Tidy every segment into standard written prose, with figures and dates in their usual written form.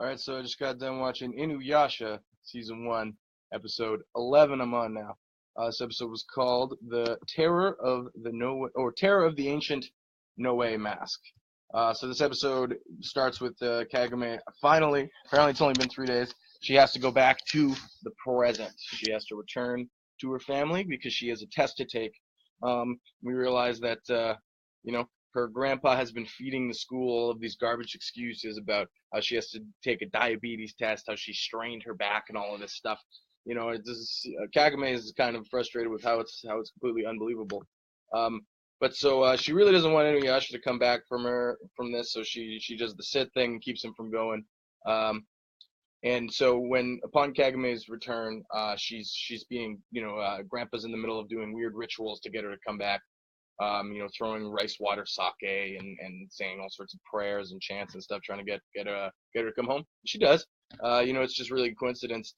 Alright, so I just got done watching Inuyasha, Season 1, Episode 11 I'm on now. This episode was called The Terror of the Terror of the Ancient Noe Mask. So this episode starts with Kagome finally, apparently it's only been 3 days, she has to go back to the present. She has to return to her family because she has a test to take. We realize that, her grandpa has been feeding the school all of these garbage excuses about how she has to take a diabetes test, how she strained her back, and all of this stuff. Kagome is kind of frustrated with how it's completely unbelievable. But she really doesn't want Inuyasha to come back from this, so she does the sit thing and keeps him from going. And so upon Kagume's return, she's being, Grandpa's in the middle of doing weird rituals to get her to come back. Throwing rice water sake and saying all sorts of prayers and chants and stuff, trying to get her to come home. She does. It's just really coincidence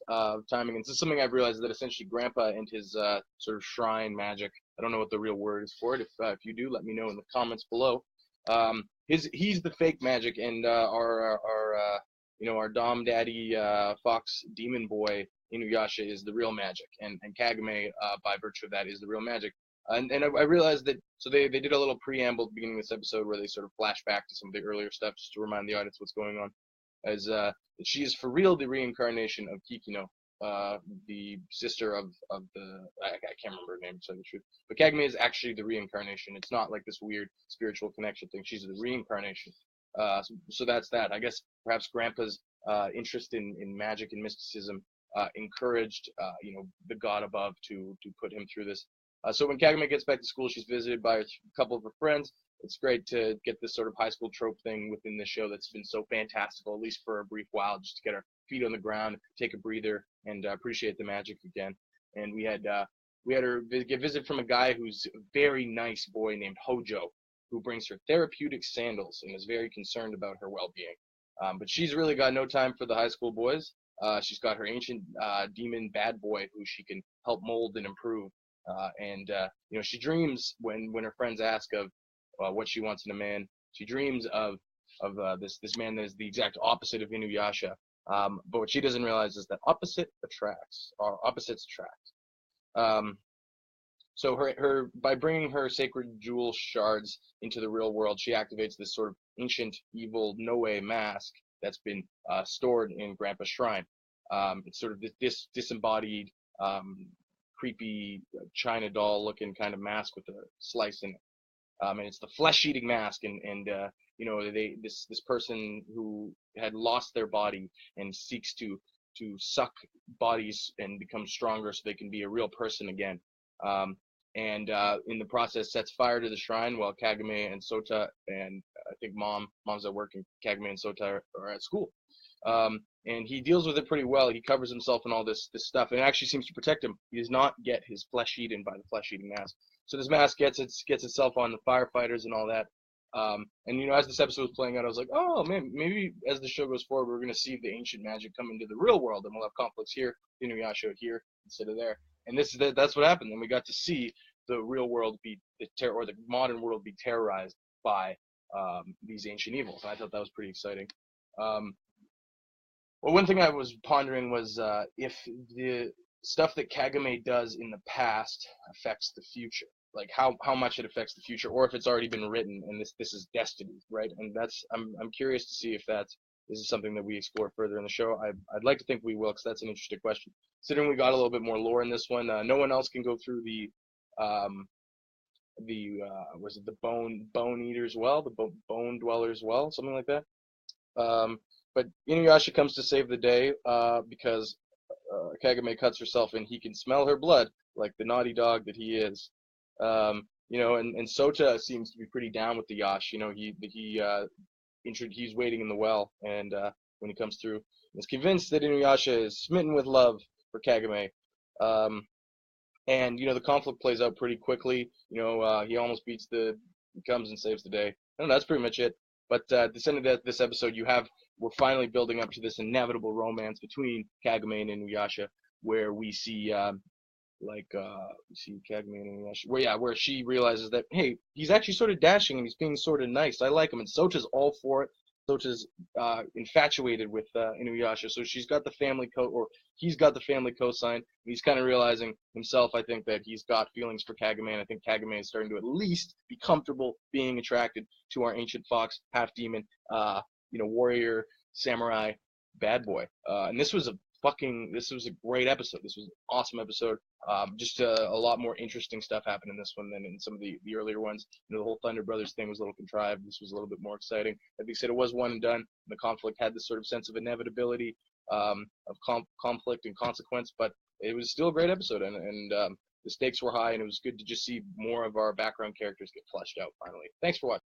timing. And this is something I've realized, that essentially Grandpa and his sort of shrine magic. I don't know what the real word is for it. If you do, let me know in the comments below. He's the fake magic, and our Dom Daddy Fox Demon Boy Inuyasha is the real magic, and Kagome, by virtue of that, is the real magic. And I realized that, so they did a little preamble at the beginning of this episode where they sort of flash back to some of the earlier stuff just to remind the audience what's going on, as that she is for real the reincarnation of Kikino, the sister of the, I can't remember her name to tell you the truth, but Kagome is actually the reincarnation. It's not like this weird spiritual connection thing. She's the reincarnation. So that's that. I guess perhaps Grandpa's interest in magic and mysticism encouraged the god above to put him through this. So when Kagome gets back to school, she's visited by a couple of her friends. It's great to get this sort of high school trope thing within the show that's been so fantastical, at least for a brief while, just to get her feet on the ground, take a breather, and appreciate the magic again. And we had her get visit from a guy who's a very nice boy named Hojo, who brings her therapeutic sandals and is very concerned about her well-being. But she's really got no time for the high school boys. She's got her ancient demon bad boy who she can help mold and improve. She dreams when her friends ask of what she wants in a man. She dreams of this man that is the exact opposite of Inuyasha. But what she doesn't realize is that opposites attract. So her by bringing her sacred jewel shards into the real world, she activates this sort of ancient evil Noe mask that's been stored in Grandpa's shrine. It's sort of this disembodied, creepy China doll looking kind of mask with a slice in it. And it's the flesh-eating mask, and this person who had lost their body and seeks to suck bodies and become stronger so they can be a real person again. In the process sets fire to the shrine while Kagome and Sota, and I think mom's at work, and Kagome and Sota are at school. And he deals with it pretty well. He covers himself in all this stuff, and it actually seems to protect him. He does not get his flesh eaten by the flesh-eating mask. So this mask gets itself on the firefighters and all that. As this episode was playing out, I was like, oh man, maybe as the show goes forward, we're going to see the ancient magic come into the real world, and we'll have conflicts here, Inuyasha here instead of there. And that's what happened. And we got to see the real world the modern world be terrorized by these ancient evils. And I thought that was pretty exciting. Well, one thing I was pondering was if the stuff that Kagome does in the past affects the future, like how much it affects the future, or if it's already been written and this is destiny, right? And I'm curious to see if this is something that we explore further in the show. I'd like to think we will, because that's an interesting question. Considering we got a little bit more lore in this one, no one else can go through the bone eaters well, the bone dwellers well, something like that. But Inuyasha comes to save the day because Kagome cuts herself and he can smell her blood like the naughty dog that he is. And Sota seems to be pretty down with the Yash. He's waiting in the well, and when he comes through, is convinced that Inuyasha is smitten with love for Kagome. The conflict plays out pretty quickly. He almost comes and saves the day. And that's pretty much it. But at the end of this episode, we're finally building up to this inevitable romance between Kagome and Inuyasha, where we see Kagome and Inuyasha, where she realizes that, hey, he's actually sort of dashing and he's being sort of nice. I like him, and Sota's all for it. Sota's infatuated with Inuyasha, so she's got the family or he's got the family cosign. He's kind of realizing himself, I think, that he's got feelings for Kagame, and I think Kagame is starting to at least be comfortable being attracted to our ancient fox, half demon, warrior, samurai, bad boy. And this was a great episode. This was an awesome episode. Just a lot more interesting stuff happened in this one than in some of the earlier ones. The whole Thunder Brothers thing was a little contrived. This was a little bit more exciting. Like they said, it was one and done. The conflict had this sort of sense of inevitability, of conflict and consequence, but it was still a great episode, and the stakes were high, and it was good to just see more of our background characters get fleshed out finally. Thanks for watching.